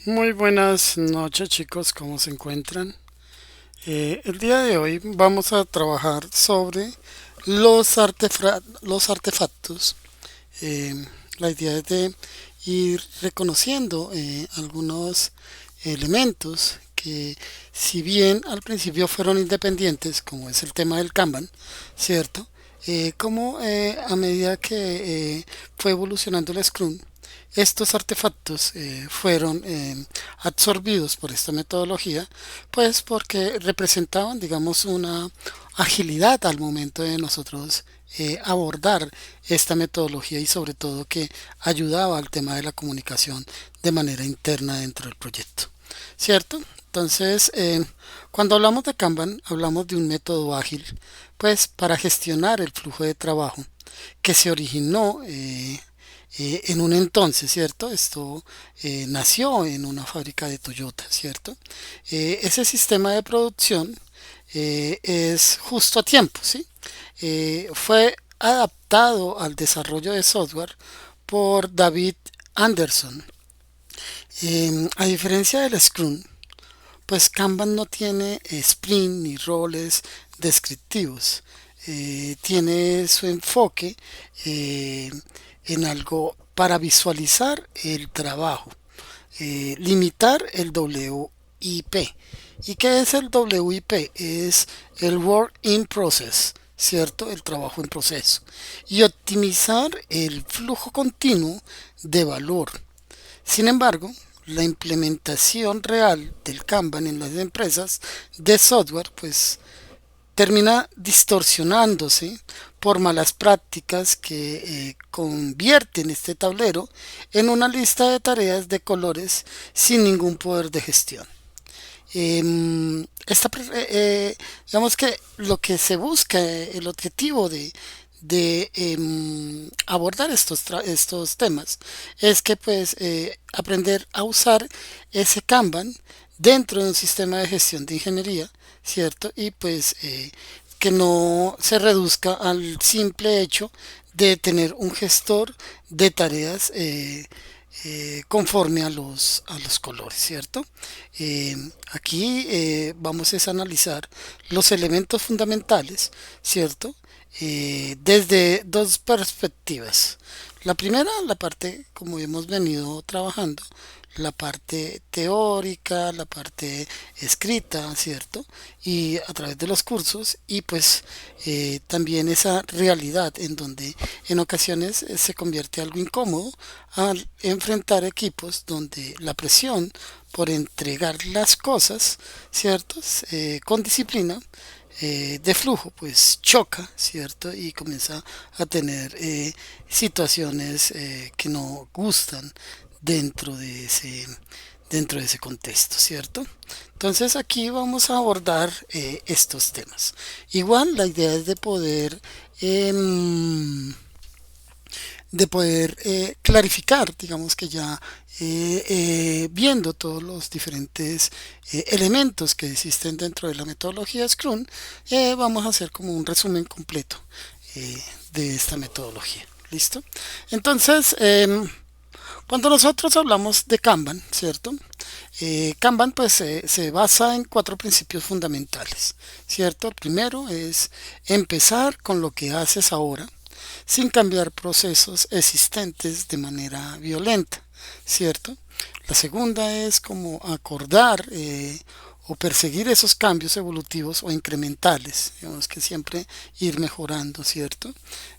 Muy buenas noches chicos, ¿cómo se encuentran? El día de hoy vamos a trabajar sobre los artefactos. Eh, la idea es de ir reconociendo algunos elementos que si bien al principio fueron independientes, como es el tema del Kanban, ¿cierto? Como a medida que fue evolucionando el Scrum, estos artefactos fueron absorbidos por esta metodología, pues porque representaban, digamos, una agilidad al momento de nosotros abordar esta metodología y sobre todo que ayudaba al tema de la comunicación de manera interna dentro del proyecto. ¿Cierto? Entonces, cuando hablamos de Kanban, hablamos de un método ágil, pues para gestionar el flujo de trabajo que se originó en un entonces, ¿cierto? Esto nació en una fábrica de Toyota, ¿cierto? Ese sistema de producción es justo a tiempo, ¿sí? Fue adaptado al desarrollo de software por David Anderson. A diferencia del Scrum, pues Kanban no tiene sprint ni roles descriptivos. Tiene su enfoque eh, en algo para visualizar el trabajo, limitar el WIP. ¿Y qué es el WIP? Es el Work in Process, ¿cierto? El trabajo en proceso. Y optimizar el flujo continuo de valor. Sin embargo, la implementación real del Kanban en las empresas de software pues termina distorsionándose por malas prácticas que convierten este tablero en una lista de tareas de colores sin ningún poder de gestión. Digamos que lo que se busca, el objetivo de abordar estos temas es que pues aprender a usar ese Kanban dentro de un sistema de gestión de ingeniería, ¿cierto? Y pues que no se reduzca al simple hecho de tener un gestor de tareas conforme a los colores, ¿cierto? Aquí vamos a analizar los elementos fundamentales, ¿cierto? Desde dos perspectivas. La primera, la parte como hemos venido trabajando, la parte teórica, la parte escrita, ¿cierto? Y a través de los cursos y pues también esa realidad en donde en ocasiones se convierte algo incómodo al enfrentar equipos donde la presión por entregar las cosas, ¿cierto? Con disciplina de flujo, pues choca, ¿cierto? Y comienza a tener situaciones que no gustan dentro de dentro de ese contexto, ¿cierto? Entonces aquí vamos a abordar estos temas. Igual la idea es de poder clarificar, digamos que ya viendo todos los diferentes elementos que existen dentro de la metodología Scrum, vamos a hacer como un resumen completo de esta metodología. ¿Listo? Entonces, cuando nosotros hablamos de Kanban, ¿cierto? Kanban pues se basa en cuatro principios fundamentales, ¿cierto? El primero es empezar con lo que haces ahora, sin cambiar procesos existentes de manera violenta, ¿cierto? La segunda es como acordar o perseguir esos cambios evolutivos o incrementales, digamos que siempre ir mejorando, ¿cierto?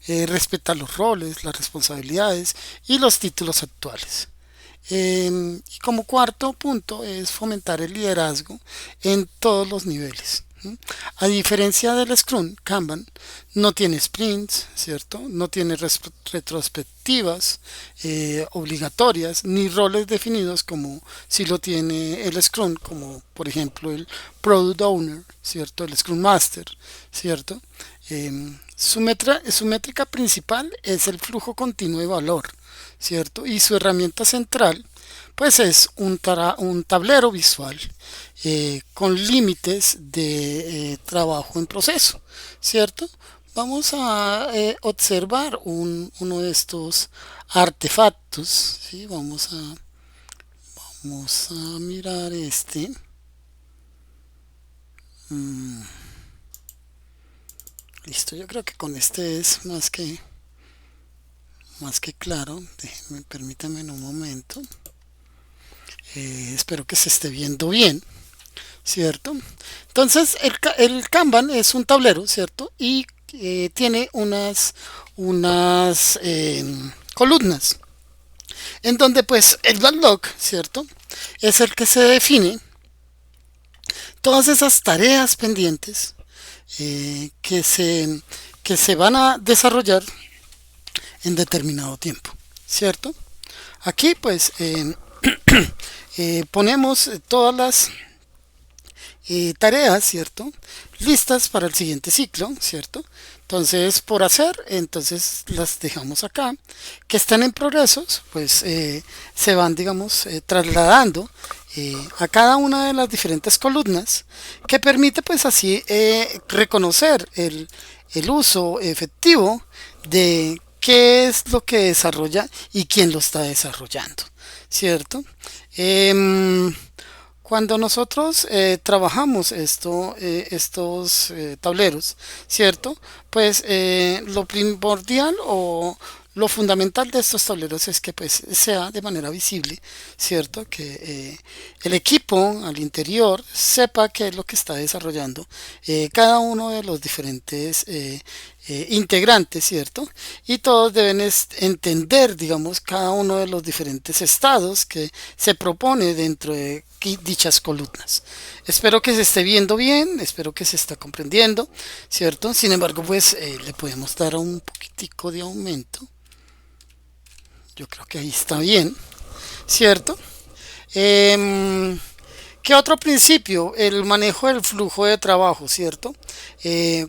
Respetar los roles, las responsabilidades y los títulos actuales. Y como cuarto punto es fomentar el liderazgo en todos los niveles. A diferencia del Scrum, Kanban no tiene sprints, ¿cierto? No tiene retrospectivas obligatorias ni roles definidos como si lo tiene el Scrum, como por ejemplo el Product Owner, ¿cierto? El Scrum Master, ¿cierto? Su métrica principal es el flujo continuo de valor, ¿cierto? Y su herramienta central, pues es un tablero visual con límites de trabajo en proceso, ¿cierto? Vamos a observar uno de estos artefactos, ¿sí? Vamos a mirar este. Mm, listo, yo creo que con este es más que claro. Déjenme, permítanme en un momento. Espero que se esté viendo bien, ¿cierto? Entonces, el Kanban es un tablero, ¿cierto? Y tiene unas columnas, en donde pues el backlog, ¿cierto? Es el que se define todas esas tareas pendientes eh, que se, que se van a desarrollar en determinado tiempo, ¿cierto? Aquí pues ponemos todas las tareas, ¿cierto? Listas para el siguiente ciclo, ¿cierto? Entonces, por hacer, entonces las dejamos acá, que están en progresos, pues se van, digamos, trasladando a cada una de las diferentes columnas, que permite, pues así, reconocer el uso efectivo de qué es lo que desarrolla y quién lo está desarrollando, ¿cierto? Em, Cuando nosotros trabajamos estos tableros, ¿cierto? Pues lo primordial o lo fundamental de estos tableros es que pues sea de manera visible, ¿cierto? Que el equipo al interior sepa qué es lo que está desarrollando cada uno de los diferentes integrantes, ¿cierto? Y todos deben entender, digamos, cada uno de los diferentes estados que se propone dentro de dichas columnas. Espero que se esté viendo bien, espero que se está comprendiendo, ¿cierto? Sin embargo, pues le podemos dar un poquitico de aumento. Yo creo que ahí está bien, ¿cierto? Em, ¿Qué otro principio? El manejo del flujo de trabajo, ¿cierto?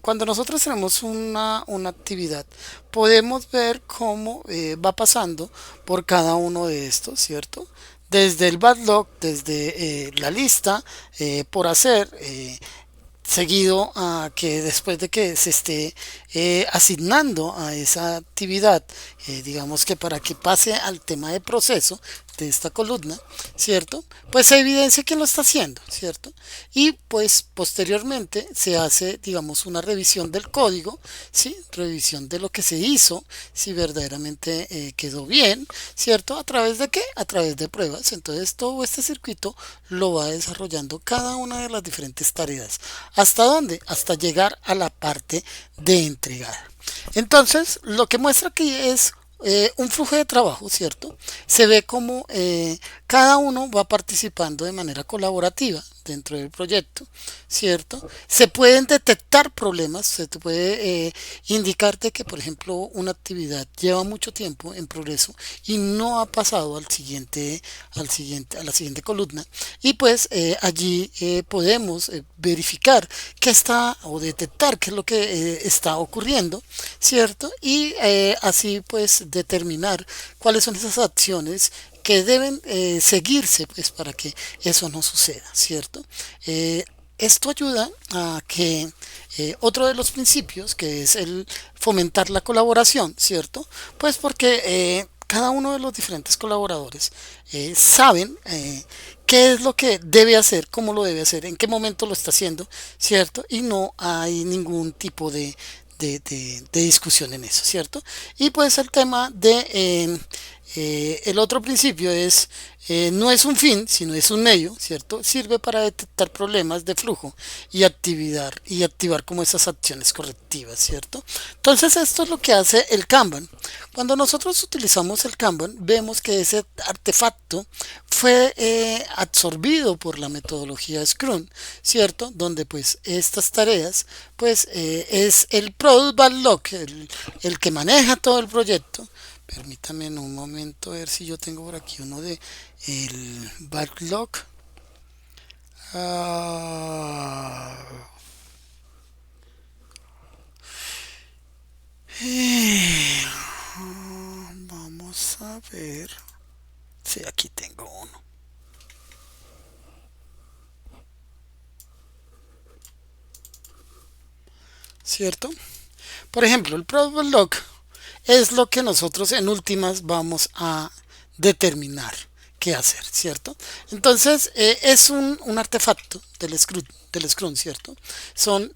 Cuando nosotros tenemos una actividad, podemos ver cómo va pasando por cada uno de estos, ¿cierto? Desde el backlog, desde la lista por hacer, seguido a que después de que se esté asignando a esa actividad, digamos que para que pase al tema de proceso de esta columna, ¿cierto? Pues se evidencia quién lo está haciendo, ¿cierto? Y pues posteriormente se hace, digamos, una revisión del código, ¿sí? Revisión de lo que se hizo, si verdaderamente quedó bien, ¿cierto? ¿A través de qué? A través de pruebas. Entonces todo este circuito lo va desarrollando cada una de las diferentes tareas. ¿Hasta dónde? Hasta llegar a la parte de entregada. Entonces, lo que muestra aquí es un flujo de trabajo, ¿cierto? Se ve como cada uno va participando de manera colaborativa dentro del proyecto, ¿cierto? Se pueden detectar problemas, se te puede indicarte que, por ejemplo, una actividad lleva mucho tiempo en progreso y no ha pasado a la siguiente columna, y pues allí podemos verificar qué está o detectar qué es lo que está ocurriendo, ¿cierto? Y así pues determinar cuáles son esas acciones que deben seguirse pues para que eso no suceda, ¿cierto? Esto ayuda a que otro de los principios, que es el fomentar la colaboración, ¿cierto? Pues porque cada uno de los diferentes colaboradores saben qué es lo que debe hacer, cómo lo debe hacer, en qué momento lo está haciendo, ¿cierto? Y no hay ningún tipo de discusión en eso, ¿cierto? Y pues el tema el otro principio es, no es un fin, sino es un medio, ¿cierto? Sirve para detectar problemas de flujo y activar como esas acciones correctivas, ¿cierto? Entonces esto es lo que hace el Kanban. Cuando nosotros utilizamos el Kanban, vemos que ese artefacto fue absorbido por la metodología Scrum, ¿cierto? Donde pues estas tareas, pues es el Product Backlog, el que maneja todo el proyecto. Permítame en un momento a ver si yo tengo por aquí uno de el backlog. Ah, eh, vamos a ver. Sí, aquí tengo uno. ¿Cierto? Por ejemplo, el product backlog es lo que nosotros en últimas vamos a determinar qué hacer, ¿cierto? Entonces, es un artefacto del Scrum, ¿cierto? Son,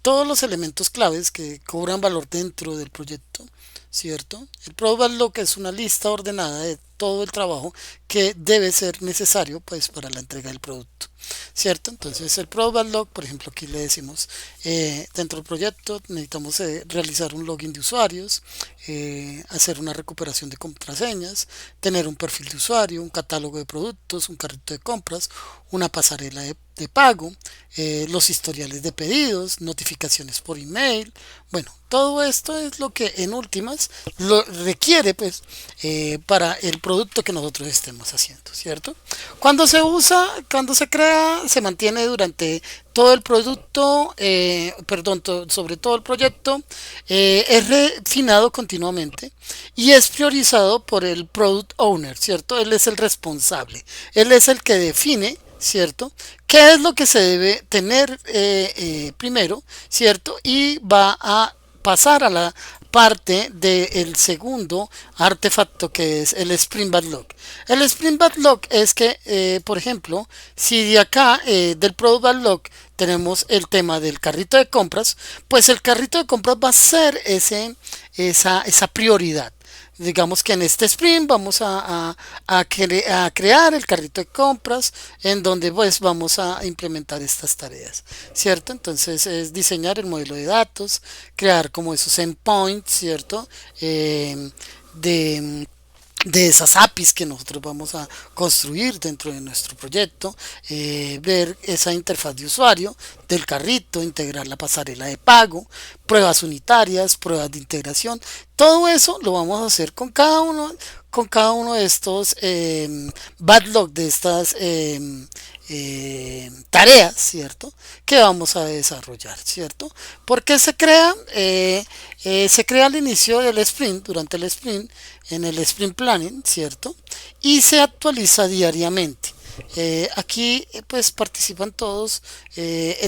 todos los elementos claves que cobran valor dentro del proyecto, ¿cierto? El Product Backlog es una lista ordenada de todo el trabajo que debe ser necesario, pues, para la entrega del producto, ¿cierto? Entonces, el Product Backlog, por ejemplo, aquí le decimos, dentro del proyecto necesitamos realizar un login de usuarios, hacer una recuperación de contraseñas, tener un perfil de usuario, un catálogo de productos, un carrito de compras, una pasarela de pago, los historiales de pedidos, notificaciones por email. Bueno, todo esto es lo que en últimas lo requiere, pues, para el producto que nosotros estemos haciendo, ¿cierto? Cuando se usa, cuando se crea, se mantiene durante todo el producto, perdón, sobre todo el proyecto, es refinado continuamente y es priorizado por el product owner, ¿cierto? Él es el responsable, él es el que define, ¿cierto? ¿Qué es lo que se debe tener primero, ¿cierto? Y va a pasar a la parte del segundo artefacto que es el Sprint Backlog. El Sprint Backlog es que, por ejemplo, si de acá del Product Backlog tenemos el tema del carrito de compras, pues el carrito de compras va a ser esa prioridad. Digamos que en este sprint vamos a crear el carrito de compras en donde pues vamos a implementar estas tareas, ¿cierto? Entonces es diseñar el modelo de datos, crear como esos endpoints, ¿cierto? De de esas APIs que nosotros vamos a construir dentro de nuestro proyecto, ver esa interfaz de usuario del carrito, integrar la pasarela de pago, pruebas unitarias, pruebas de integración, todo eso lo vamos a hacer con cada uno de estos backlog, de estas tareas, ¿cierto? Que vamos a desarrollar, ¿cierto? ¿Por qué se crea? Se crea al inicio del sprint, durante el sprint, en el sprint planning, ¿cierto? Y se actualiza diariamente. Aquí pues participan todos,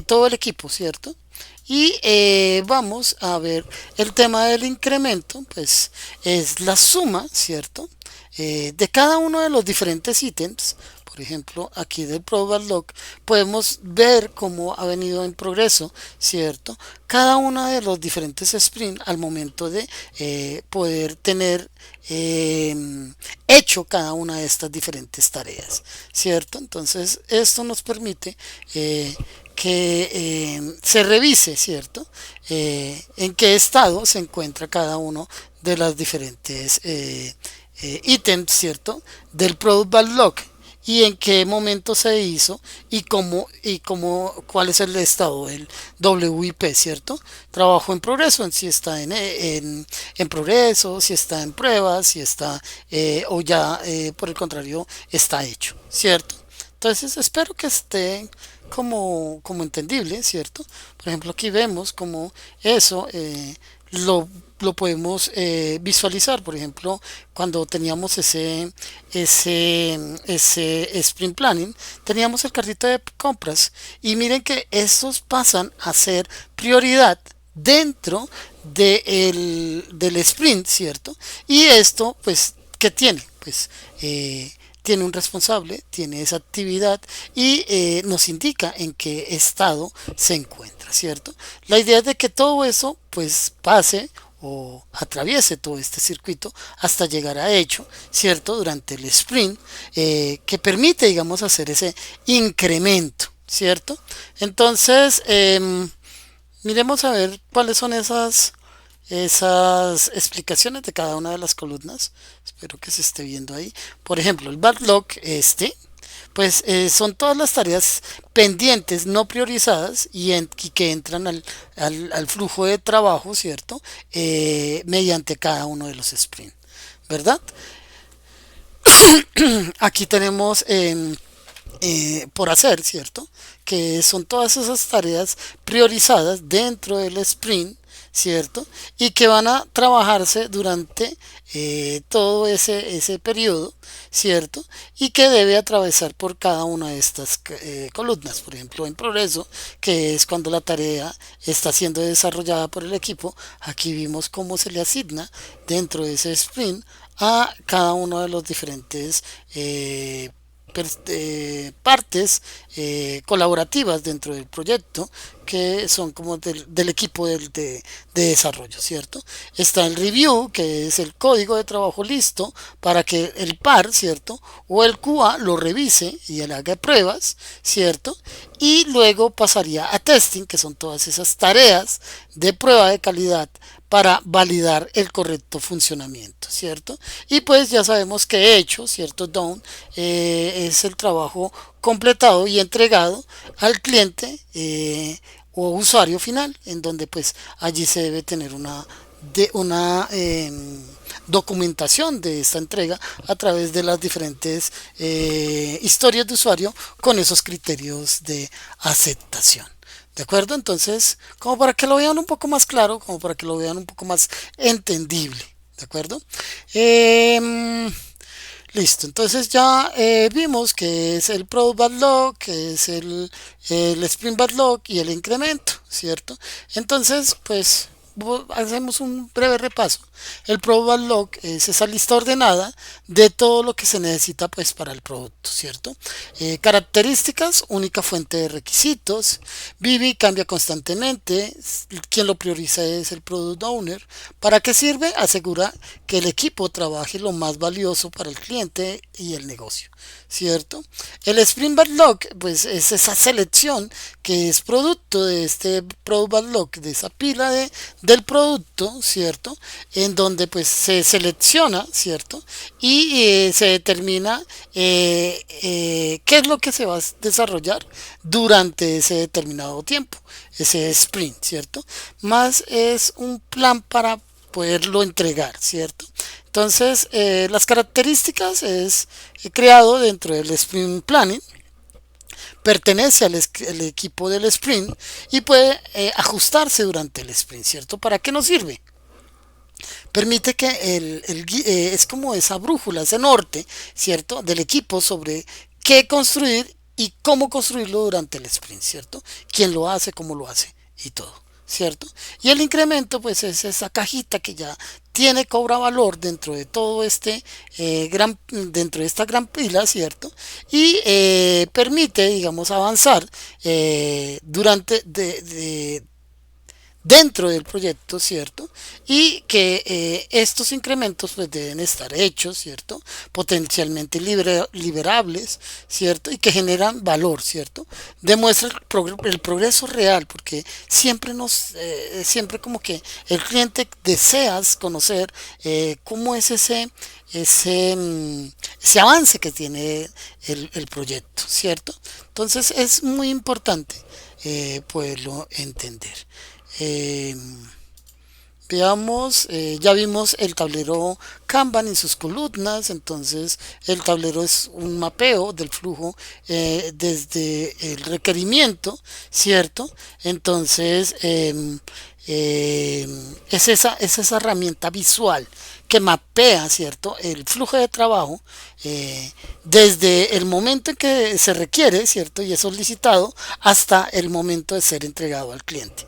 todo el equipo, ¿cierto? Y vamos a ver el tema del incremento, pues es la suma, ¿cierto? De cada uno de los diferentes ítems. Por ejemplo, aquí del Product Log podemos ver cómo ha venido en progreso, ¿cierto? Cada uno de los diferentes sprints al momento de poder tener hecho cada una de estas diferentes tareas, ¿cierto? Entonces, esto nos permite que se revise, ¿cierto? En qué estado se encuentra cada uno de las diferentes ítems, ¿cierto? Del Product Backlog y en qué momento se hizo cuál es el estado del WIP, ¿cierto? Trabajo en progreso, en si está en progreso, si está en pruebas, si está o ya por el contrario está hecho, ¿cierto? Entonces espero que esté como entendible, ¿cierto? Por ejemplo, aquí vemos como eso lo, lo podemos visualizar, por ejemplo, cuando teníamos ese sprint planning, teníamos el carrito de compras y miren que estos pasan a ser prioridad dentro del sprint, ¿cierto? Y esto, pues, ¿qué tiene? Pues tiene un responsable, tiene esa actividad y nos indica en qué estado se encuentra, ¿cierto? La idea es de que todo eso pues pase o atraviese todo este circuito hasta llegar a hecho, ¿cierto? Durante el sprint, que permite, digamos, hacer ese incremento, ¿cierto? Entonces, miremos a ver cuáles son esas explicaciones de cada una de las columnas. Espero que se esté viendo ahí. Por ejemplo, el backlog pues son todas las tareas pendientes no priorizadas y que entran al flujo de trabajo, ¿cierto? Mediante cada uno de los sprints, ¿verdad? Aquí tenemos por hacer, ¿cierto? Que son todas esas tareas priorizadas dentro del sprint, ¿cierto? Y que van a trabajarse durante todo ese periodo, ¿cierto? Y que debe atravesar por cada una de estas columnas, por ejemplo, en progreso, que es cuando la tarea está siendo desarrollada por el equipo. Aquí vimos cómo se le asigna dentro de ese sprint a cada uno de los diferentes partes colaborativas dentro del proyecto que son como del equipo de desarrollo, ¿cierto? Está el review, que es el código de trabajo listo para que el par, ¿cierto? O el QA lo revise y él haga pruebas, ¿cierto? Y luego pasaría a testing, que son todas esas tareas de prueba de calidad para validar el correcto funcionamiento, ¿cierto? Y pues ya sabemos que hecho, ¿cierto? Done es el trabajo completado y entregado al cliente o usuario final, en donde pues allí se debe tener una documentación de esta entrega a través de las diferentes historias de usuario con esos criterios de aceptación. ¿De acuerdo? Entonces, como para que lo vean un poco más claro, como para que lo vean un poco más entendible. ¿De acuerdo? Eh, Listo, entonces ya vimos que es el Product Backlog, que es el Sprint Backlog y el incremento, ¿cierto? Entonces, pues hacemos un breve repaso. El Product Backlog es esa lista ordenada de todo lo que se necesita pues para el producto, ¿cierto? Características, única fuente de requisitos. Vivi cambia constantemente. Quien lo prioriza es el Product Owner. ¿Para qué sirve? Asegura que el equipo trabaje lo más valioso para el cliente y el negocio, ¿cierto? El Sprint Backlog, pues es esa selección que es producto de este Product Backlog, de esa pila del producto, ¿cierto? En donde pues se selecciona, ¿cierto? Y se determina qué es lo que se va a desarrollar durante ese determinado tiempo, ese sprint, ¿cierto? Más es un plan para poderlo entregar, ¿cierto? Entonces, las características es creado dentro del Sprint Planning, pertenece al equipo del sprint y puede ajustarse durante el sprint, ¿cierto? ¿Para qué nos sirve? Permite que es como esa brújula, ese norte, ¿cierto? Del equipo sobre qué construir y cómo construirlo durante el sprint, ¿cierto? Quién lo hace, cómo lo hace y todo, ¿cierto? Y el incremento, pues es esa cajita que ya cobra valor dentro de todo dentro de esta gran pila, ¿cierto? Y permite, digamos, avanzar dentro del proyecto, ¿cierto? Y que estos incrementos pues deben estar hechos, ¿cierto? Potencialmente liberables, ¿cierto? Y que generan valor, ¿cierto? Demuestra el progreso real, porque siempre como que el cliente deseas conocer cómo es ese avance que tiene el proyecto, ¿cierto? Entonces es muy importante poderlo entender. Eh, Veamos, ya vimos el tablero Kanban y sus columnas, entonces el tablero es un mapeo del flujo desde el requerimiento, ¿cierto? Entonces es esa herramienta visual que mapea, ¿cierto? El flujo de trabajo desde el momento en que se requiere, ¿cierto? Y es solicitado hasta el momento de ser entregado al cliente.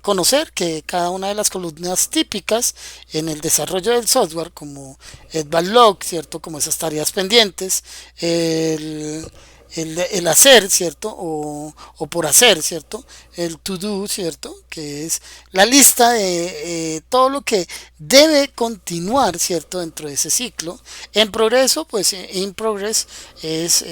Conocer que cada una de las columnas típicas en el desarrollo del software, como el backlog, ¿cierto? Como esas tareas pendientes, el, el hacer, ¿cierto? O por hacer, ¿cierto? El to do, ¿cierto? Que es la lista de todo lo que debe continuar, ¿cierto? Dentro de ese ciclo. En progreso, pues in progress es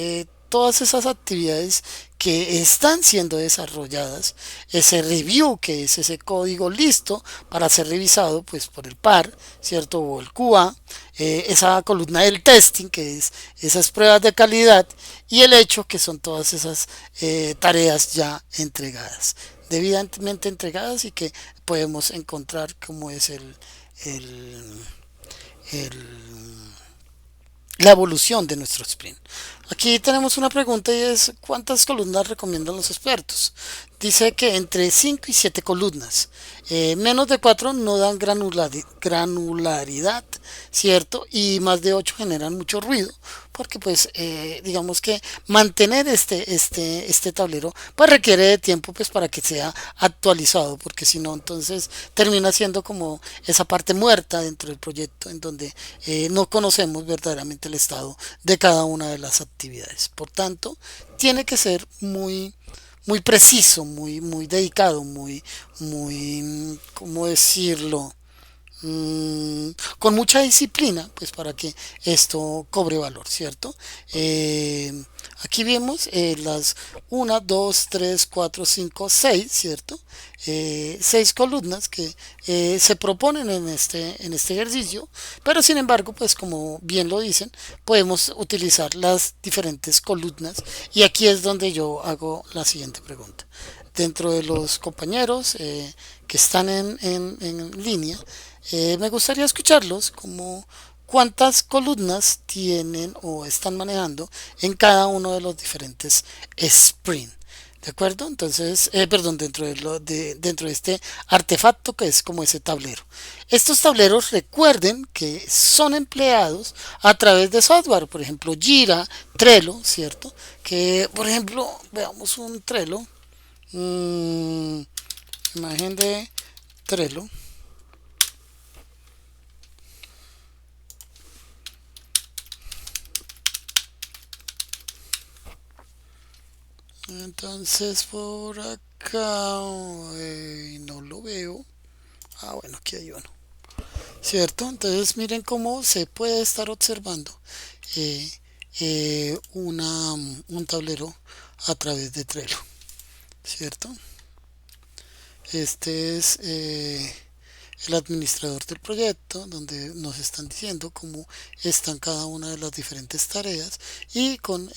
todas esas actividades que están siendo desarrolladas, ese review que es ese código listo para ser revisado pues por el par, ¿cierto? O el QA, esa columna del testing que es esas pruebas de calidad y el hecho que son todas esas tareas ya entregadas, debidamente entregadas y que podemos encontrar como es el, el la evolución de nuestro sprint. Aquí tenemos una pregunta y es ¿cuántas columnas recomiendan los expertos? Dice que entre 5 y 7 columnas. Menos de 4 no dan granularidad, ¿cierto? Y más de 8 generan mucho ruido, porque pues digamos que mantener este tablero pues requiere de tiempo pues para que sea actualizado, porque si no entonces termina siendo como esa parte muerta dentro del proyecto en donde no conocemos verdaderamente el estado de cada una de las actividades. Por tanto, tiene que ser muy preciso, muy dedicado, ¿cómo decirlo? Con mucha disciplina, pues para que esto cobre valor, ¿cierto? Eh, Aquí vemos las 1, 2, 3, 4, 5, 6, ¿cierto? 6 columnas que se proponen en este ejercicio, pero sin embargo, pues como bien lo dicen, podemos utilizar las diferentes columnas y aquí es donde yo hago la siguiente pregunta. Dentro de los compañeros que están en línea, me gustaría escucharlos como cuántas columnas tienen o están manejando en cada uno de los diferentes sprint. ¿De acuerdo? Entonces, perdón, dentro de este artefacto que es como ese tablero. Estos tableros recuerden que son empleados a través de software, por ejemplo, Jira, Trello, ¿cierto? Que, por ejemplo, veamos un Trello, mm, imagen de Trello. Entonces por acá no lo veo. Ah, bueno, aquí hay uno. ¿Cierto? Entonces miren cómo se puede estar observando eh, un tablero a través de Trello. ¿Cierto? Este es el administrador del proyecto, donde nos están diciendo cómo están cada una de las diferentes tareas y con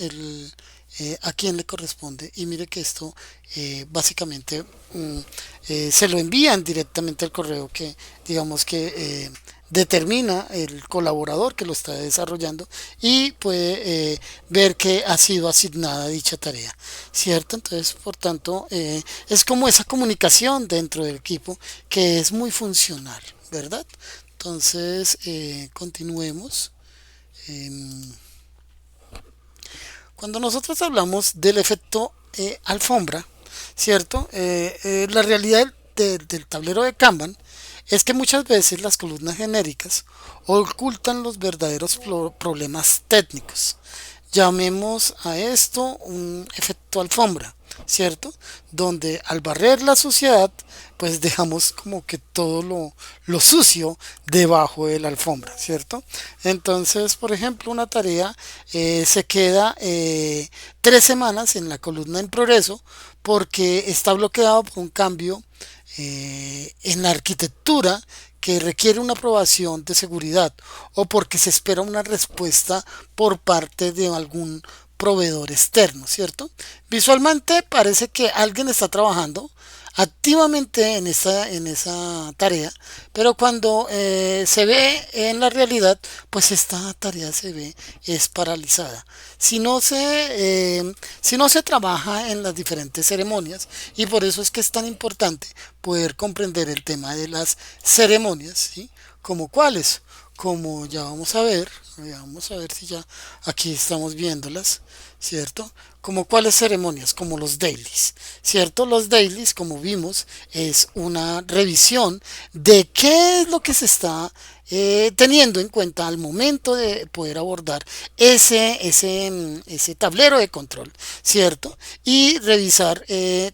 a quién le corresponde. Y mire que esto básicamente se lo envían directamente al correo que digamos que determina el colaborador que lo está desarrollando y puede ver que ha sido asignada dicha tarea, ¿cierto? Entonces, por tanto, es como esa comunicación dentro del equipo que es muy funcional, ¿verdad? Entonces, continuemos. Em, Cuando nosotros hablamos del efecto alfombra, ¿cierto? La realidad del tablero de Kanban es que muchas veces las columnas genéricas ocultan los verdaderos problemas técnicos. Llamemos a esto un efecto alfombra, ¿cierto? Donde al barrer la suciedad, pues dejamos como que todo lo sucio debajo de la alfombra, ¿cierto? Entonces, por ejemplo, una tarea se queda 3 semanas en la columna en progreso porque está bloqueado por un cambio en la arquitectura que requiere una aprobación de seguridad o porque se espera una respuesta por parte de algún proveedor externo, ¿cierto? Visualmente parece que alguien está trabajando activamente en esa tarea, pero cuando se ve en la realidad, pues esta tarea se ve es paralizada. Si no si no se trabaja en las diferentes ceremonias, y por eso es que es tan importante poder comprender el tema de las ceremonias, ¿sí? Como cuáles, como ya vamos a ver si ya aquí estamos viéndolas, ¿cierto? Como cuáles ceremonias, como los dailies, ¿cierto? Los dailies, como vimos, es una revisión de qué es lo que se está teniendo en cuenta al momento de poder abordar ese tablero de control, ¿cierto? Y revisar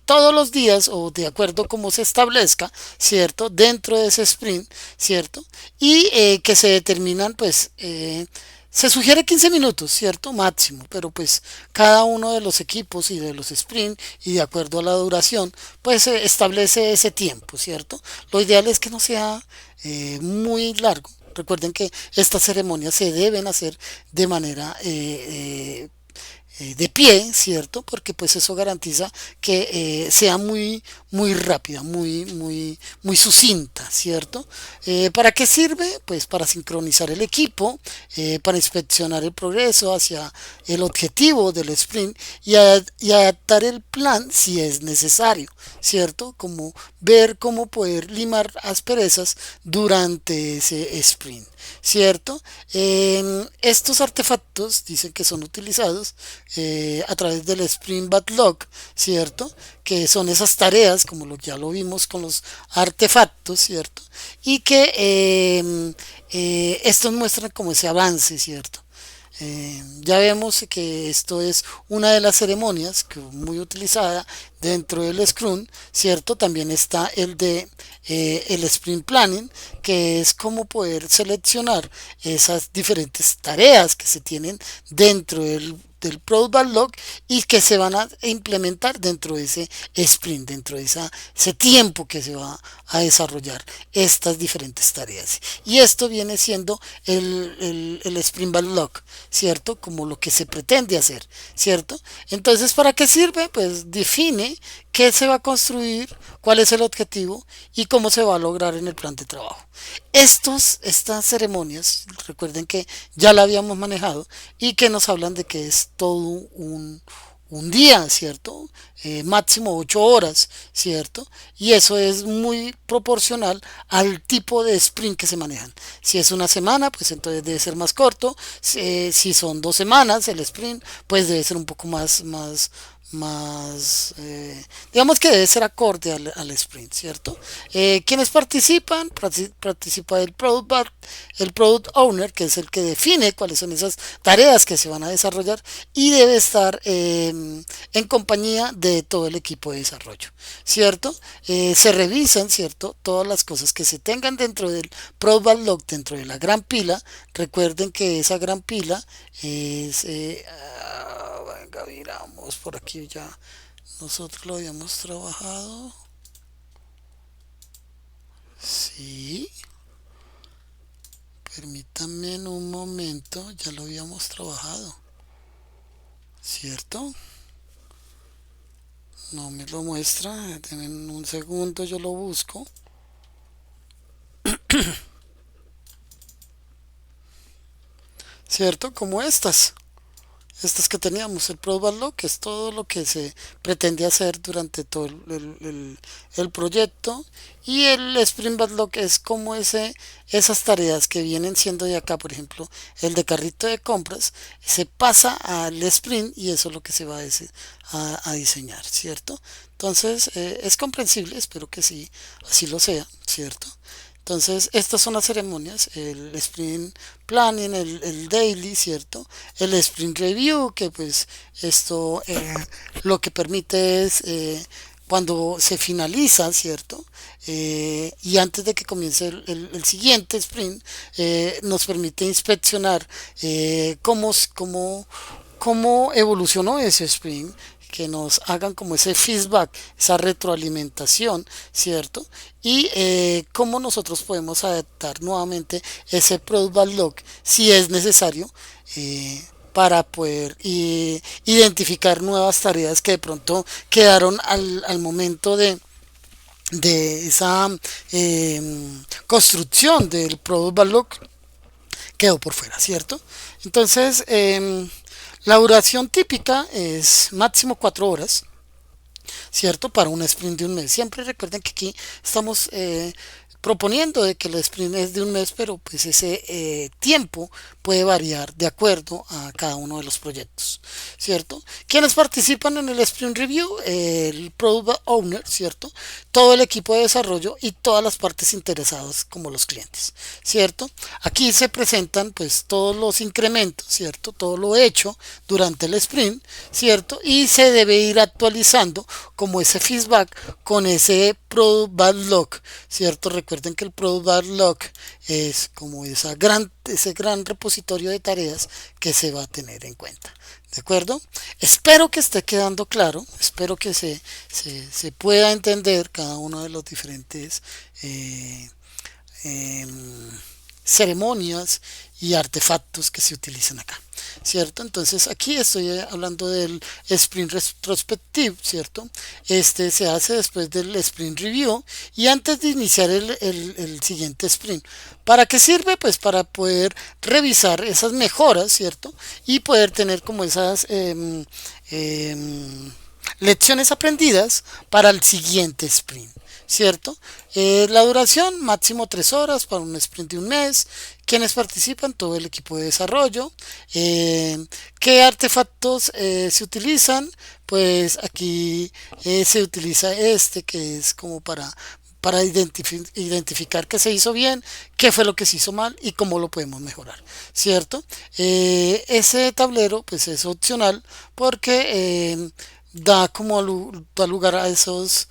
todos los días o de acuerdo como se establezca, ¿cierto? Dentro de ese sprint, ¿cierto? Y que se determinan, pues, se sugiere 15 minutos, ¿cierto? Máximo, pero pues cada uno de los equipos y de los sprint y de acuerdo a la duración, pues se establece ese tiempo, ¿cierto? Lo ideal es que no sea muy largo. Recuerden que estas ceremonias se deben hacer de manera de pie, ¿cierto? Porque pues eso garantiza que sea muy rápida, muy sucinta, ¿cierto? ¿Para qué sirve? Pues para sincronizar el equipo, para inspeccionar el progreso hacia el objetivo del sprint y adaptar el plan si es necesario, ¿cierto? Como ver cómo poder limar asperezas durante ese sprint, ¿cierto? Estos artefactos dicen que son utilizados a través del Sprint Backlog, ¿cierto? Que son esas tareas, como lo ya lo vimos con los artefactos, ¿cierto? Y que estos muestran como ese avance, ¿cierto? Ya vemos que esto es una de las ceremonias que muy utilizada dentro del Scrum, ¿cierto? También está el de el Sprint Planning, que es como poder seleccionar esas diferentes tareas que se tienen dentro del Product Backlog y que se van a implementar dentro de ese sprint, dentro de ese tiempo que se va a desarrollar estas diferentes tareas. Y esto viene siendo el Sprint Backlog, ¿cierto? Como lo que se pretende hacer, ¿cierto? Entonces, ¿para qué sirve? Pues define qué se va a construir, cuál es el objetivo y cómo se va a lograr en el plan de trabajo. Estas ceremonias, recuerden que ya la habíamos manejado y que nos hablan de que es todo un día, ¿cierto? Máximo 8 horas, ¿cierto? Y eso es muy proporcional al tipo de sprint que se manejan. Si es una semana, pues entonces debe ser más corto. Si son 2 semanas el sprint, pues debe ser un poco más, digamos que debe ser acorde al sprint, ¿cierto? ¿Quiénes participan? Participa el product owner, que es el que define cuáles son esas tareas que se van a desarrollar y debe estar en compañía de todo el equipo de desarrollo, ¿cierto? Se revisan, ¿cierto? Todas las cosas que se tengan dentro del product backlog, dentro de la gran pila. Recuerden que esa gran pila es venga, miramos por aquí ya. Nosotros lo habíamos trabajado. Sí. Permítanme en un momento. Ya lo habíamos trabajado. ¿Cierto? No me lo muestra. En un segundo yo lo busco. ¿Cierto? Como estas que teníamos, el Product Backlog, que es todo lo que se pretende hacer durante todo el proyecto, y el Sprint Backlog es como esas tareas que vienen siendo de acá, por ejemplo, el de carrito de compras, se pasa al sprint y eso es lo que se va a diseñar, ¿cierto? Entonces, es comprensible, espero que sí, así lo sea, ¿cierto? Entonces, estas son las ceremonias, el sprint planning, el daily, ¿cierto? El sprint review, que pues esto lo que permite es cuando se finaliza, ¿cierto? Y antes de que comience el siguiente sprint, nos permite inspeccionar cómo evolucionó ese sprint, que nos hagan como ese feedback, esa retroalimentación, ¿cierto? Y cómo nosotros podemos adaptar nuevamente ese product backlog si es necesario, para poder identificar nuevas tareas que de pronto quedaron al momento de esa construcción del product backlog, quedó por fuera, ¿cierto? Entonces, la duración típica es máximo 4 horas, ¿cierto? Para un sprint de un mes. Siempre recuerden que aquí estamos proponiendo de que el sprint es de un mes, pero pues ese tiempo puede variar de acuerdo a cada uno de los proyectos, ¿cierto? ¿Quiénes participan en el sprint review? El product owner, ¿cierto? Todo el equipo de desarrollo y todas las partes interesadas como los clientes, ¿cierto? Aquí se presentan pues todos los incrementos, ¿cierto? Todo lo hecho durante el sprint, ¿cierto? Y se debe ir actualizando como ese feedback con ese product backlog, ¿cierto? Recuerden que el product backlog es como ese gran repositorio de tareas que se va a tener en cuenta. ¿De acuerdo? Espero que esté quedando claro, espero que se pueda entender cada uno de los diferentes eh, em, ceremonias y artefactos que se utilizan acá. ¿cierto? Entonces aquí estoy hablando del sprint retrospective, ¿cierto? Este se hace después del sprint review y antes de iniciar el siguiente sprint. ¿Para qué sirve? Pues para poder revisar esas mejoras, ¿cierto? Y poder tener como esas lecciones aprendidas para el siguiente sprint, ¿cierto? La duración, máximo 3 horas para un sprint de un mes. Quienes participan, todo el equipo de desarrollo. ¿Qué artefactos se utilizan? Pues aquí se utiliza este que es como para identificar qué se hizo bien, qué fue lo que se hizo mal y cómo lo podemos mejorar, ¿cierto? Ese tablero pues es opcional porque da como da lugar a esos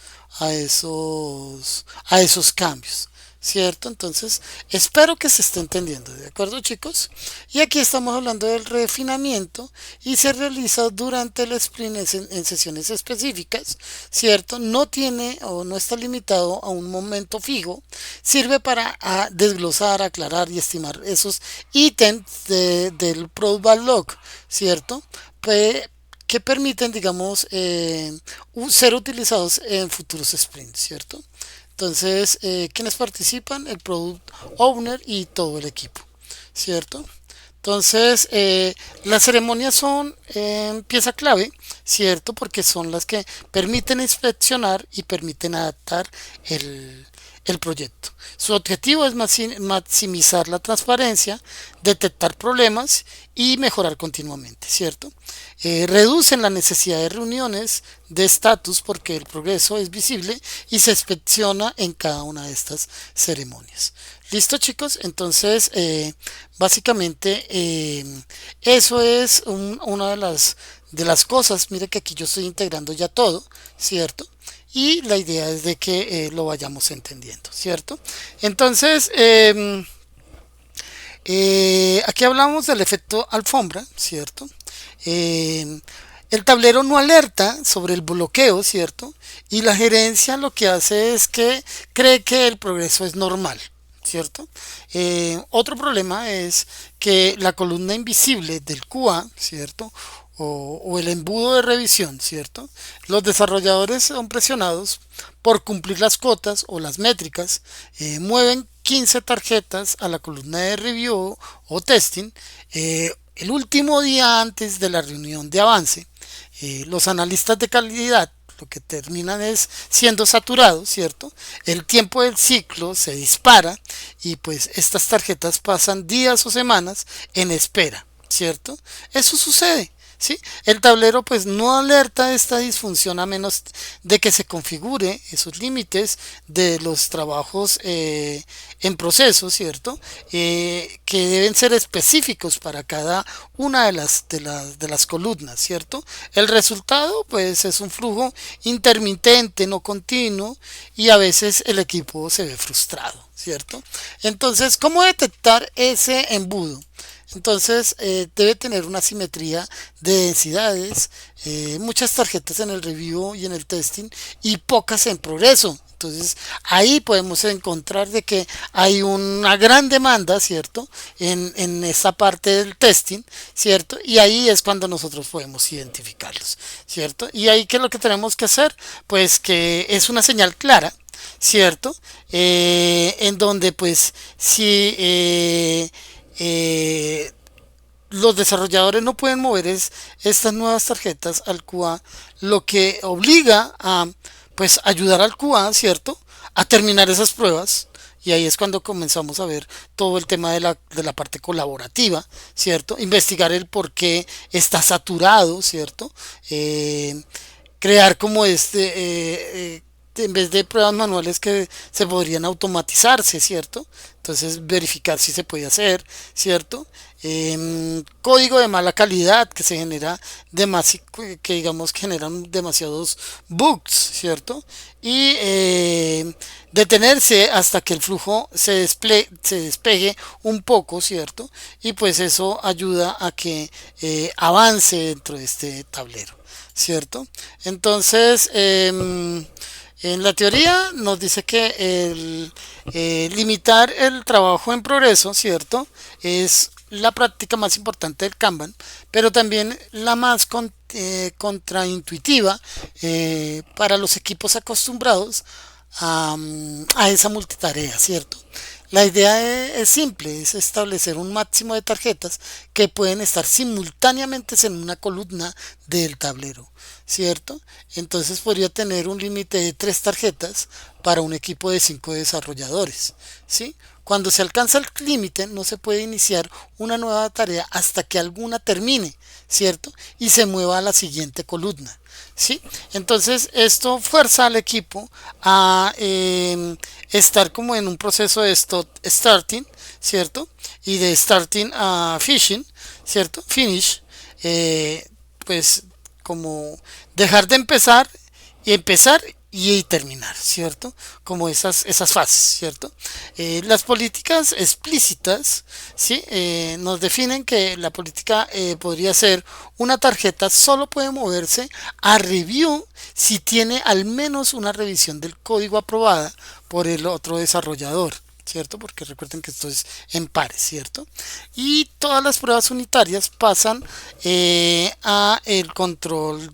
cambios, ¿cierto? Entonces, espero que se esté entendiendo, ¿de acuerdo, chicos? Y aquí estamos hablando del refinamiento y se realiza durante el sprint en sesiones específicas, ¿cierto? No tiene o no está limitado a un momento fijo, sirve para desglosar, aclarar y estimar esos ítems del Product Backlog, ¿cierto? Pues, que permiten, digamos, ser utilizados en futuros sprints, ¿cierto? Entonces, quienes participan, el Product Owner y todo el equipo, ¿cierto? Entonces, las ceremonias son pieza clave, ¿cierto? Porque son las que permiten inspeccionar y permiten adaptar el proyecto. Su objetivo es maximizar la transparencia, detectar problemas y mejorar continuamente, ¿cierto? Reducen la necesidad de reuniones de estatus porque el progreso es visible y se inspecciona en cada una de estas ceremonias. Listo, chicos, entonces básicamente eso es una de las cosas. Mire que aquí yo estoy integrando ya todo, ¿cierto? Y la idea es de que lo vayamos entendiendo, ¿cierto? Entonces, aquí hablamos del efecto alfombra, ¿cierto? Eh, el tablero no alerta sobre el bloqueo, ¿cierto? Y la gerencia lo que hace es que cree que el progreso es normal, ¿cierto? Otro problema es que la columna invisible del QA, ¿cierto? O el embudo de revisión, ¿cierto? Los desarrolladores son presionados por cumplir las cuotas o las métricas, mueven 15 tarjetas a la columna de review o testing el último día antes de la reunión de avance. Los analistas de calidad lo que terminan es siendo saturados, ¿cierto? El tiempo del ciclo se dispara y pues estas tarjetas pasan días o semanas en espera, ¿cierto? Eso sucede. ¿Sí? El tablero pues no alerta esta disfunción a menos de que se configure esos límites de los trabajos en proceso, ¿cierto? Que deben ser específicos para cada una de las columnas, ¿cierto? El resultado pues es un flujo intermitente, no continuo y a veces el equipo se ve frustrado, ¿cierto? Entonces, ¿cómo detectar ese embudo? Entonces debe tener una simetría de densidades, muchas tarjetas en el review y en el testing y pocas en progreso. Entonces ahí podemos encontrar de que hay una gran demanda, ¿cierto? En esta parte del testing, ¿cierto? Y ahí es cuando nosotros podemos identificarlos, ¿cierto? Y ahí, ¿qué es lo que tenemos que hacer? Pues que es una señal clara, ¿cierto? En donde pues si eh, los desarrolladores no pueden mover estas nuevas tarjetas al QA, lo que obliga a pues ayudar al QA, ¿cierto? A terminar esas pruebas. Y ahí es cuando comenzamos a ver todo el tema de la parte colaborativa, ¿cierto? Investigar el por qué está saturado, ¿cierto? Crear como en vez de pruebas manuales que se podrían automatizarse, ¿cierto? Entonces verificar si se puede hacer, ¿cierto? Código de mala calidad que se genera que digamos que generan demasiados bugs, ¿cierto? Y detenerse hasta que el flujo se despegue un poco, ¿cierto? Y pues eso ayuda a que avance dentro de este tablero, ¿cierto? Entonces, en la teoría nos dice que limitar el trabajo en progreso, ¿cierto? Es la práctica más importante del Kanban, pero también la más contraintuitiva para los equipos acostumbrados a esa multitarea, ¿cierto? La idea es simple, es establecer un máximo de tarjetas que pueden estar simultáneamente en una columna del tablero, ¿cierto? Entonces podría tener un límite de 3 tarjetas para un equipo de 5 desarrolladores, ¿sí? Cuando se alcanza el límite no se puede iniciar una nueva tarea hasta que alguna termine, ¿cierto? Y se mueva a la siguiente columna. ¿Sí? Entonces esto fuerza al equipo a estar como en un proceso de starting, ¿cierto? Y de starting a fishing, ¿cierto? Finish, pues como dejar de empezar y empezar y terminar, ¿cierto? Como esas fases, ¿cierto? Las políticas explícitas, ¿sí? Nos definen que la política podría ser una tarjeta solo puede moverse a review si tiene al menos una revisión del código aprobada por el otro desarrollador. ¿Cierto? Porque recuerden que esto es en pares, ¿cierto? Y todas las pruebas unitarias pasan a el control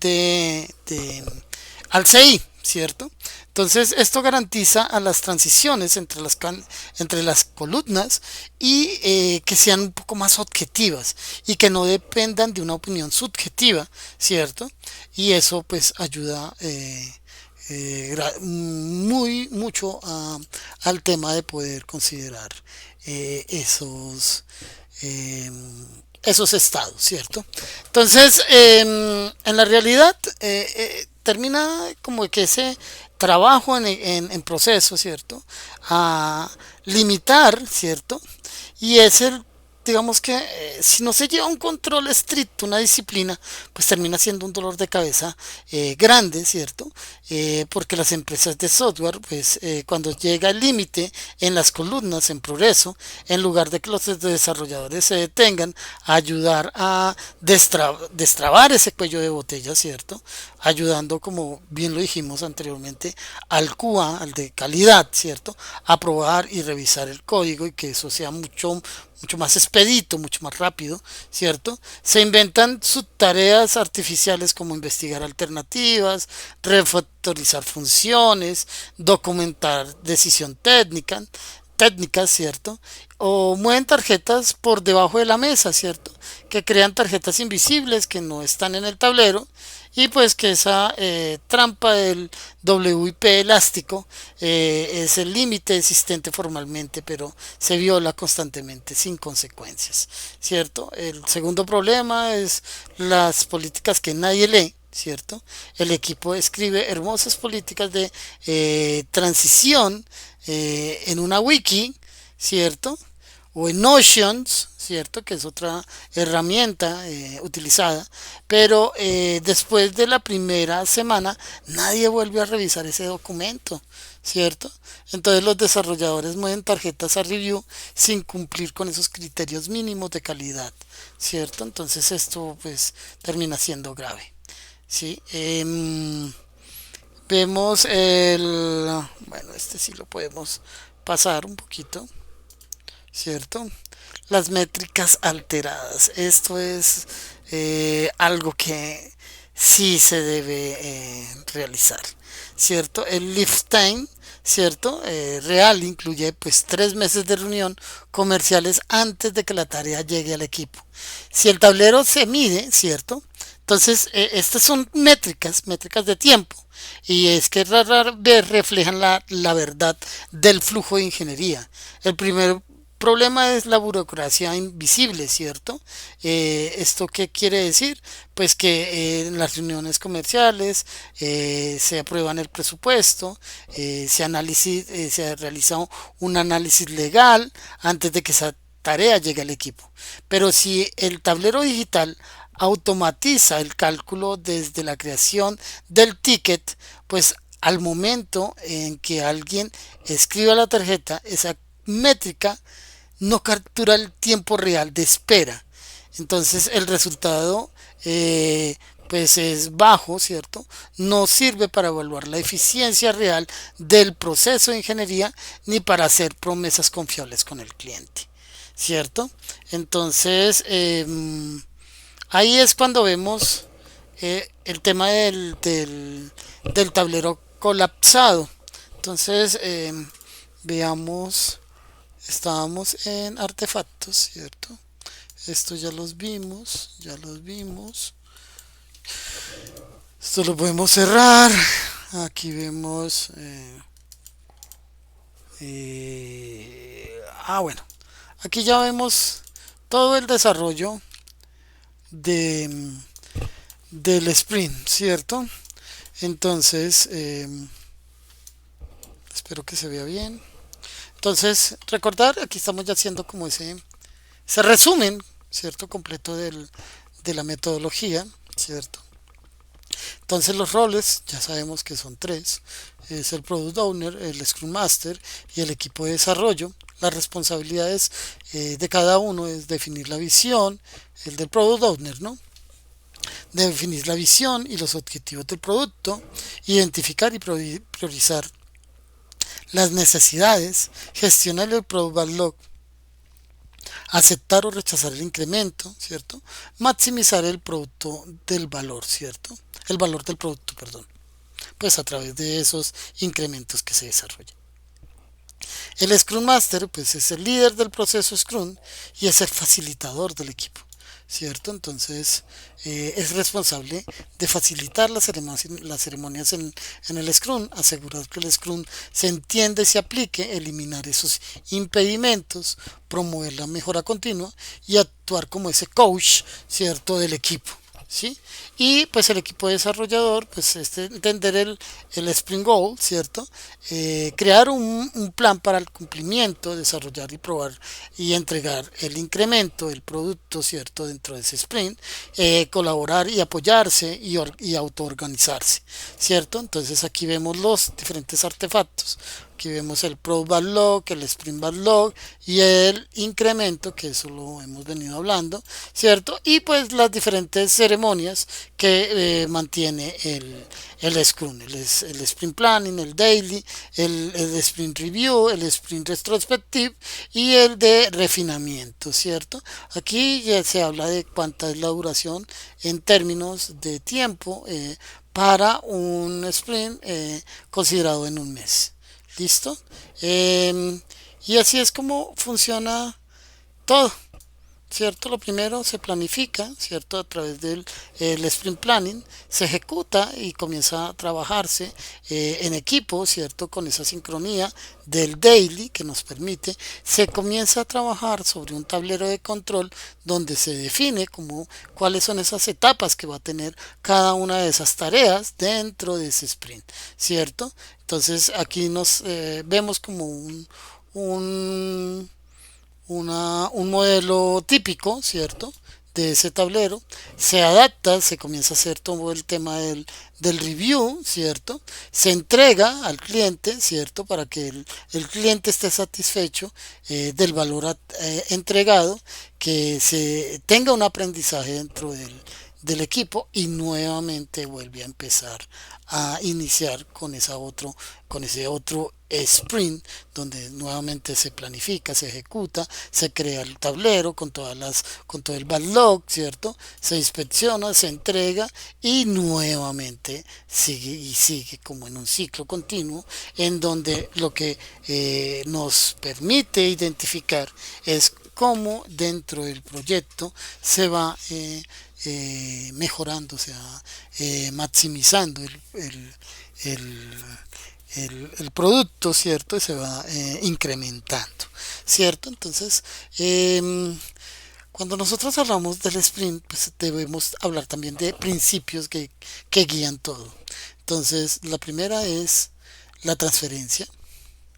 al CI, ¿cierto? Entonces esto garantiza a las transiciones entre las columnas y que sean un poco más objetivas y que no dependan de una opinión subjetiva, ¿cierto? Y eso pues ayuda muy mucho al tema de poder considerar eh, esos estados, ¿cierto? Entonces, en la realidad, termina como que ese trabajo en proceso, ¿cierto? A limitar, ¿cierto? Y es digamos que si no se lleva un control estricto, una disciplina, pues termina siendo un dolor de cabeza grande, ¿cierto? Porque las empresas de software, pues cuando llega el límite en las columnas, en progreso, en lugar de que los desarrolladores se detengan a ayudar a destrabar ese cuello de botella, ¿cierto? Ayudando, como bien lo dijimos anteriormente, al QA, al de calidad, ¿cierto? A probar y revisar el código y que eso sea mucho más expedito, mucho más rápido, ¿cierto? Se inventan subtareas artificiales como investigar alternativas, refactorizar funciones, documentar decisión técnicas, ¿cierto? O mueven tarjetas por debajo de la mesa, ¿cierto? Que crean tarjetas invisibles que no están en el tablero y pues que esa trampa del WIP elástico es el límite existente formalmente, pero se viola constantemente sin consecuencias, ¿cierto? El segundo problema es las políticas que nadie lee. ¿Cierto? El equipo escribe hermosas políticas de transición en una wiki, ¿cierto? O en Notions, ¿cierto? Que es otra herramienta utilizada, pero después de la primera semana nadie vuelve a revisar ese documento, ¿cierto? Entonces los desarrolladores mueven tarjetas a review sin cumplir con esos criterios mínimos de calidad, ¿cierto? Entonces esto pues termina siendo grave, ¿sí? Vemos bueno, este sí lo podemos pasar un poquito, ¿cierto? Las métricas alteradas. Esto es algo que sí se debe realizar, ¿cierto? El lift time, ¿cierto? Real incluye pues 3 meses de reunión comerciales antes de que la tarea llegue al equipo. Si el tablero se mide, ¿cierto? Entonces, estas son métricas de tiempo. Y es que rara vez reflejan la verdad del flujo de ingeniería. El primer problema es la burocracia invisible, ¿cierto? ¿Esto qué quiere decir? Pues que en las reuniones comerciales se aprueban el presupuesto, se realiza un análisis legal antes de que esa tarea llegue al equipo. Pero si el tablero digital automatiza el cálculo desde la creación del ticket, pues al momento en que alguien escriba la tarjeta, esa métrica no captura el tiempo real de espera. Entonces el resultado pues es bajo, ¿cierto? No sirve para evaluar la eficiencia real del proceso de ingeniería ni para hacer promesas confiables con el cliente. ¿cierto? Entonces, ahí es cuando vemos el tema del tablero colapsado. Entonces, veamos, estábamos en artefactos, ¿cierto? Esto ya los vimos, ya los vimos. Esto lo podemos cerrar. Aquí vemos... bueno, aquí ya vemos todo el desarrollo de, del sprint, ¿cierto? Entonces, espero que se vea bien. Entonces, recordar, aquí estamos ya haciendo como ese resumen, ¿cierto? Completo de la metodología, ¿cierto? Entonces los roles ya sabemos que son tres. Es el Product Owner, el Scrum Master y el equipo de desarrollo. Las responsabilidades de cada uno es definir la visión, el del Product Owner, ¿no? Definir la visión y los objetivos del producto, identificar y priorizar las necesidades, gestionar el Product Backlog, aceptar o rechazar el incremento, ¿cierto? Maximizar el producto del valor, ¿cierto? El valor del producto, perdón. Pues a través de esos incrementos que se desarrollan. El Scrum Master pues es el líder del proceso Scrum y es el facilitador del equipo, ¿cierto? Entonces es responsable de facilitar las ceremonias en el Scrum, asegurar que el Scrum se entienda y se aplique, eliminar esos impedimentos, promover la mejora continua y actuar como ese coach, ¿cierto? Del equipo. ¿Sí? Y pues el equipo desarrollador, pues entender el Spring Goal, ¿cierto? Crear un plan para el cumplimiento, desarrollar y probar y entregar el incremento del producto, ¿cierto? Dentro de ese sprint, colaborar y apoyarse y autoorganizarse, ¿cierto? Entonces aquí vemos los diferentes artefactos. Aquí vemos el Product Backlog, el Sprint Backlog y el incremento, que eso lo hemos venido hablando, ¿cierto? Y pues las diferentes ceremonias que mantiene el Scrum, el Sprint Planning, el Daily, el Sprint Review, el Sprint Retrospective y el de refinamiento, ¿cierto? Aquí ya se habla de cuánta es la duración en términos de tiempo para un sprint considerado en un mes. ¿Listo? Y así es como funciona todo. ¿Cierto? Lo primero se planifica, ¿cierto? A través del el sprint planning, se ejecuta y comienza a trabajarse en equipo, ¿cierto? Con esa sincronía del daily que nos permite, se comienza a trabajar sobre un tablero de control donde se define como cuáles son esas etapas que va a tener cada una de esas tareas dentro de ese sprint, ¿cierto? Entonces aquí nos vemos como un un modelo típico, ¿cierto? De ese tablero, se adapta, se comienza a hacer todo el tema del review, ¿cierto? Se entrega al cliente, ¿cierto? Para que el cliente esté satisfecho del valor entregado, que se tenga un aprendizaje dentro del equipo y nuevamente vuelve a empezar a iniciar con ese otro sprint donde nuevamente se planifica, se ejecuta, se crea el tablero con todo el backlog, ¿cierto? Se inspecciona, se entrega y nuevamente sigue y sigue como en un ciclo continuo en donde lo que nos permite identificar es cómo dentro del proyecto se va mejorando, o sea, maximizando el, el producto, ¿cierto? Y se va incrementando, ¿cierto? Entonces, cuando nosotros hablamos del sprint, pues debemos hablar también de principios que guían todo. Entonces, la primera es la transferencia,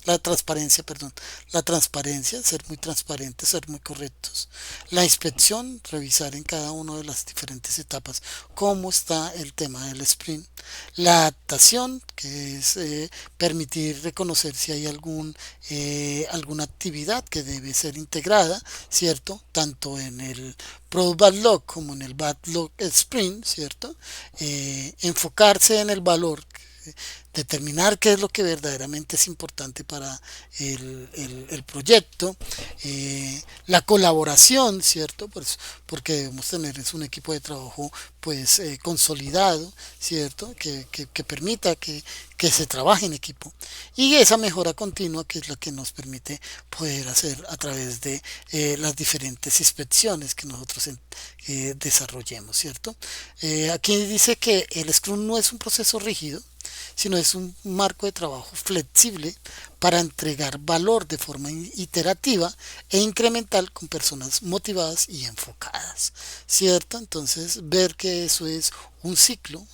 la transparencia, perdón, la transparencia, ser muy transparentes, ser muy correctos. La inspección, revisar en cada una de las diferentes etapas cómo está el tema del sprint. La adaptación, que es permitir reconocer si hay alguna actividad que debe ser integrada, ¿cierto? Tanto en el Product Backlog como en el Backlog Sprint, ¿cierto? Enfocarse en el valor determinar qué es lo que verdaderamente es importante para el proyecto, la colaboración, ¿cierto? Pues, porque debemos tener es un equipo de trabajo pues consolidado, ¿cierto? Que permita que se trabaje en equipo y esa mejora continua que es la que nos permite poder hacer a través de las diferentes inspecciones que nosotros desarrollemos, ¿cierto? Aquí dice que el Scrum no es un proceso rígido, sino es un marco de trabajo flexible para entregar valor de forma iterativa e incremental con personas motivadas y enfocadas, ¿cierto? Entonces, ver que eso es un ciclo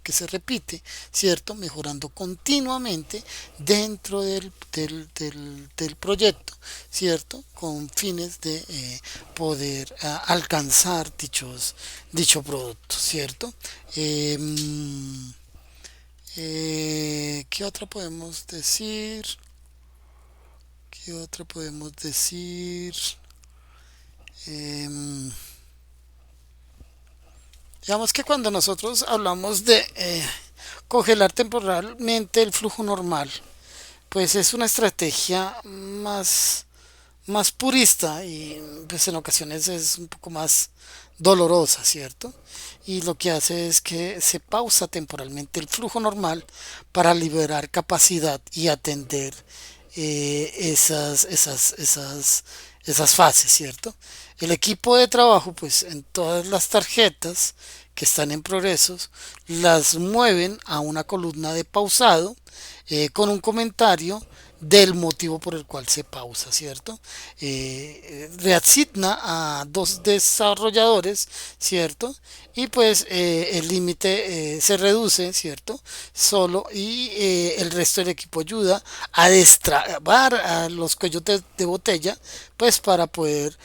que se repite, ¿cierto? Mejorando continuamente dentro del proyecto, ¿cierto? Con fines de poder alcanzar dicho producto, ¿cierto? Eh, ¿Qué otra podemos decir? ¿Qué otra podemos decir? Em, digamos que cuando nosotros hablamos de congelar temporalmente el flujo normal, pues es una estrategia más purista y pues en ocasiones es un poco más dolorosa, ¿cierto? Y lo que hace es que se pausa temporalmente el flujo normal para liberar capacidad y atender esas fases, ¿cierto? El equipo de trabajo, pues en todas las tarjetas que están en progresos, las mueven a una columna de pausado con un comentario del motivo por el cual se pausa, ¿cierto? Reasigna a dos desarrolladores, ¿cierto? Y pues el límite se reduce, ¿cierto? Solo y el resto del equipo ayuda a destrabar a los cuellos de botella, pues para poder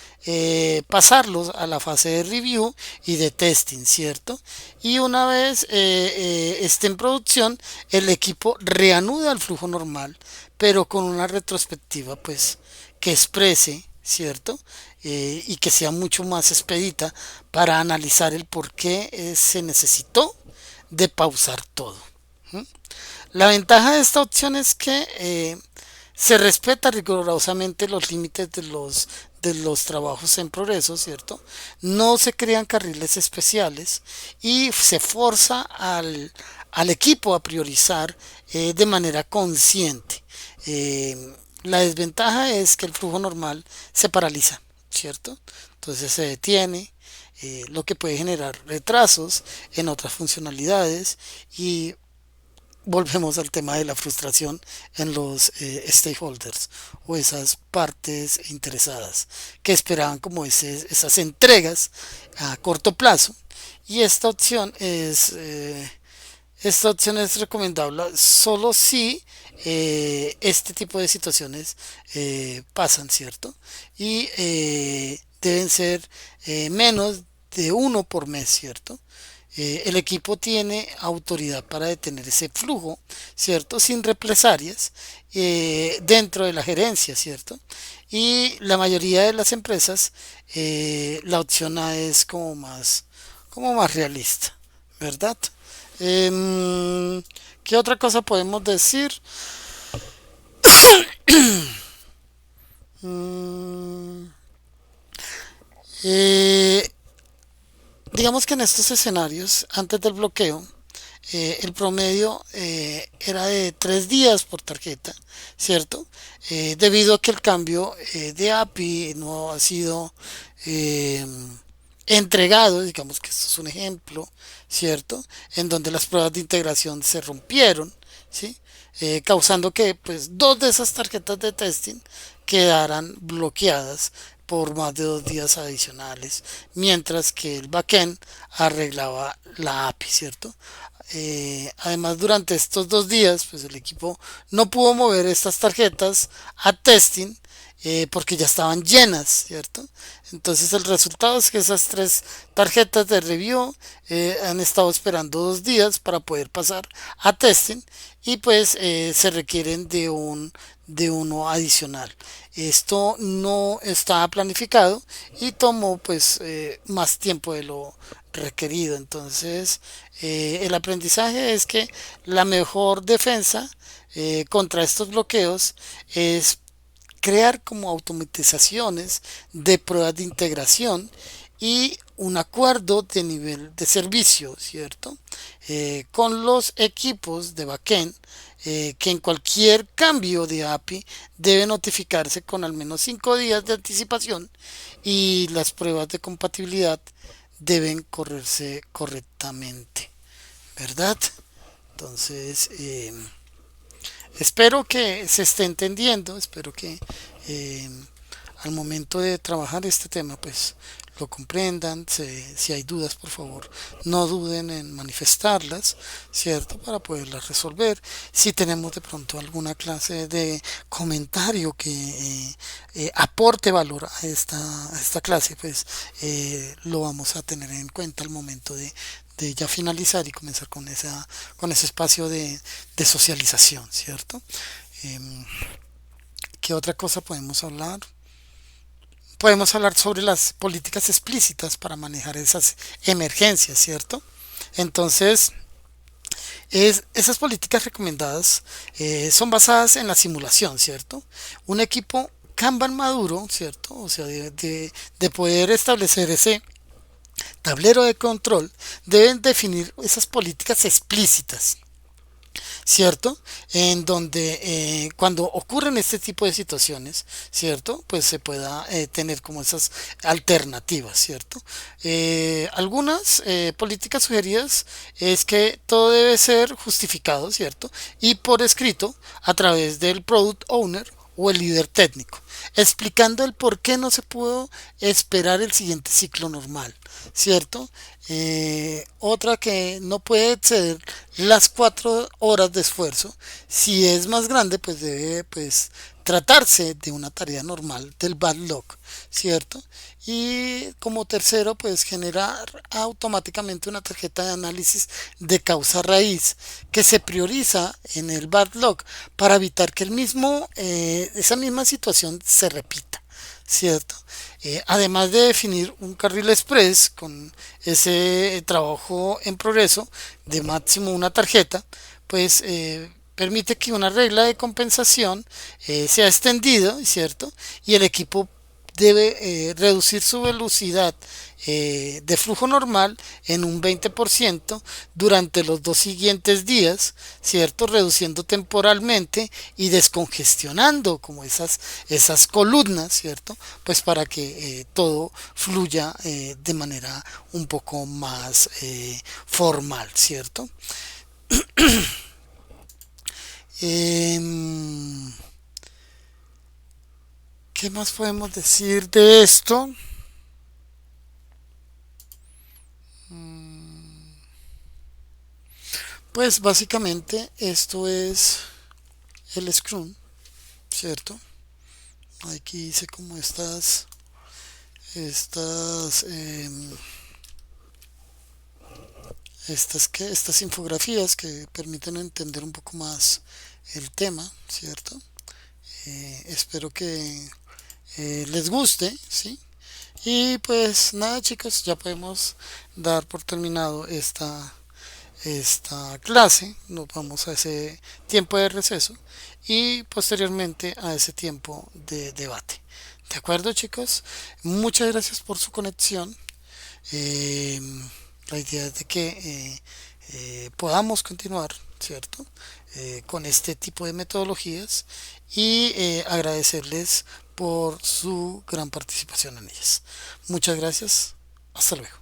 pasarlos a la fase de review y de testing, ¿cierto? Y una vez esté en producción, el equipo reanuda el flujo normal, pero con una retrospectiva, pues, que exprese, ¿cierto? Y que sea mucho más expedita para analizar el por qué se necesitó de pausar todo. ¿Mm? La ventaja de esta opción es que se respeta rigurosamente los límites de los trabajos en progreso, ¿cierto? No se crean carriles especiales y se forza al equipo a priorizar de manera consciente. La desventaja es que el flujo normal se paraliza, ¿cierto? Entonces se detiene, lo que puede generar retrasos en otras funcionalidades y volvemos al tema de la frustración en los stakeholders o esas partes interesadas que esperaban como esas entregas a corto plazo y esta opción es recomendable solo si este tipo de situaciones pasan, ¿cierto? Y deben ser menos de uno por mes, ¿cierto? El equipo tiene autoridad para detener ese flujo, ¿cierto? Sin represalias dentro de la gerencia, ¿cierto? Y la mayoría de las empresas, la opción A es como más realista, ¿verdad? ¿Qué otra cosa podemos decir? Mm, eh, digamos que en estos escenarios, antes del bloqueo, el promedio era de 3 días por tarjeta, ¿cierto? Debido a que el cambio de API no ha sido eh, entregado, digamos que esto es un ejemplo, ¿cierto? En donde las pruebas de integración se rompieron, ¿sí? Causando que pues dos de esas tarjetas de testing quedaran bloqueadas por más de 2 días adicionales, mientras que el backend arreglaba la API, ¿cierto? Además, durante estos 2 días, pues el equipo no pudo mover estas tarjetas a testing porque ya estaban llenas, ¿cierto? Entonces el resultado es que esas tres tarjetas de review han estado esperando 2 días para poder pasar a testing y pues se requieren de uno adicional. Esto no está planificado y tomó pues más tiempo de lo requerido. Entonces, el aprendizaje es que la mejor defensa contra estos bloqueos es crear como automatizaciones de pruebas de integración y un acuerdo de nivel de servicio, ¿cierto? Con los equipos de backend que en cualquier cambio de API debe notificarse con al menos 5 días de anticipación y las pruebas de compatibilidad deben correrse correctamente, ¿verdad? Entonces, espero que se esté entendiendo, espero que eh, al momento de trabajar este tema, pues lo comprendan. Si hay dudas, por favor, no duden en manifestarlas, ¿cierto? Para poderlas resolver. Si tenemos de pronto alguna clase de comentario que aporte valor a esta clase, pues lo vamos a tener en cuenta al momento de ya finalizar y comenzar con ese espacio de socialización, ¿cierto? Em, ¿Qué otra cosa podemos hablar? Podemos hablar sobre las políticas explícitas para manejar esas emergencias, ¿cierto? Entonces, esas políticas recomendadas son basadas en la simulación, ¿cierto? Un equipo Kanban maduro, ¿cierto? O sea, de poder establecer ese tablero de control, deben definir esas políticas explícitas, ¿cierto? En donde cuando ocurren este tipo de situaciones, ¿cierto? Pues se pueda tener como esas alternativas, ¿cierto? Algunas políticas sugeridas es que todo debe ser justificado, ¿cierto? Y por escrito a través del product owner o el líder técnico, explicando el por qué no se pudo esperar el siguiente ciclo normal, ¿cierto? Otra que no puede exceder las 4 horas de esfuerzo. Si es más grande, pues debe pues tratarse de una tarea normal del backlog, ¿cierto? Y como tercero, pues generar automáticamente una tarjeta de análisis de causa raíz que se prioriza en el backlog para evitar que esa misma situación se repita, ¿cierto? Además de definir un carril express con ese trabajo en progreso de máximo una tarjeta, pues permite que una regla de compensación sea extendida, ¿cierto? Y el equipo debe reducir su velocidad de flujo normal en un 20% durante los 2 siguientes días, ¿cierto? Reduciendo temporalmente y descongestionando como esas columnas, ¿cierto? Pues para que todo fluya de manera un poco más formal, ¿cierto? Em, ¿Qué más podemos decir de esto? Pues básicamente esto es el Scrum, ¿cierto? Aquí hice como estas, estas infografías que permiten entender un poco más el tema, ¿cierto? Espero que les guste, ¿sí? Y pues nada, chicos, ya podemos dar por terminado esta clase. Nos vamos a ese tiempo de receso y posteriormente a ese tiempo de debate. ¿De acuerdo, chicos? Muchas gracias por su conexión. Eh, la idea es de que podamos continuar, ¿cierto? Con este tipo de metodologías y agradecerles por su gran participación en ellas. Muchas gracias. Hasta luego.